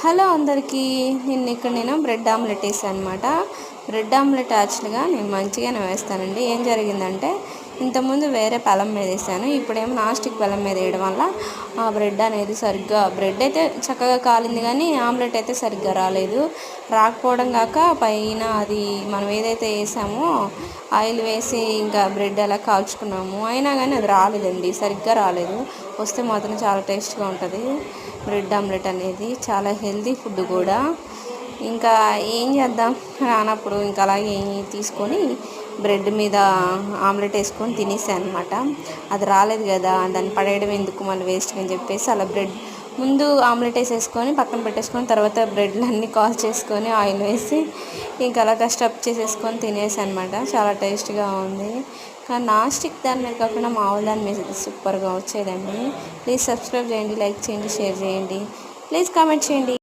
Hello అందరికీ. నేను bread omelette వేసాను అనమాట. బ్రెడ్ ఆమ్లెట్ యాక్చువల్గా నేను మంచిగానే వేస్తానండి. ఏం జరిగిందంటే ఇంతకుముందు వేరే పెనం మీద వేసాను, ఇప్పుడేమో నాన్ స్టిక్ పెనం మీద వేయడం వల్ల ఆ బ్రెడ్ అనేది బ్రెడ్ అయితే చక్కగా కాలింది, కానీ ఆమ్లెట్ అయితే సరిగ్గా రాలేదు. రాకపోవడం కాక పైన అది మనం ఏదైతే వేసామో ఆయిల్ వేసి ఇంకా బ్రెడ్ ఎలా కాల్చుకున్నాము, అయినా కానీ అది రాలేదండి, సరిగ్గా రాలేదు. వస్తే మాత్రం చాలా టేస్ట్గా ఉంటుంది. బ్రెడ్ ఆమ్లెట్ అనేది చాలా హెల్తీ ఫుడ్ కూడా. ఇంకా ఏం చేద్దాం, రానప్పుడు ఇంకా అలాగే తీసుకొని బ్రెడ్ మీద ఆమ్లెట్ వేసుకొని తినేసాను అనమాట. అది రాలేదు కదా, దాన్ని పడేయడం ఎందుకు మళ్ళీ వేస్ట్ అని చెప్పేసి అలా బ్రెడ్ ముందు ఆమ్లెట్ వేసేసుకొని పక్కన పెట్టేసుకొని తర్వాత బ్రెడ్లన్నీ కాల్ చేసుకొని ఆయిల్ వేసి ఇంకా అలా స్టఫ్ చేసేసుకొని తినేసాను అనమాట. చాలా టేస్ట్గా ఉంది. కానీ నాన్ స్టిక్ దాని మీద కాకుండా మామూలు దాని మీద సూపర్గా వచ్చేదండి. ప్లీజ్ సబ్స్క్రైబ్ చేయండి, లైక్ చేయండి, షేర్ చేయండి, ప్లీజ్ కామెంట్ చేయండి.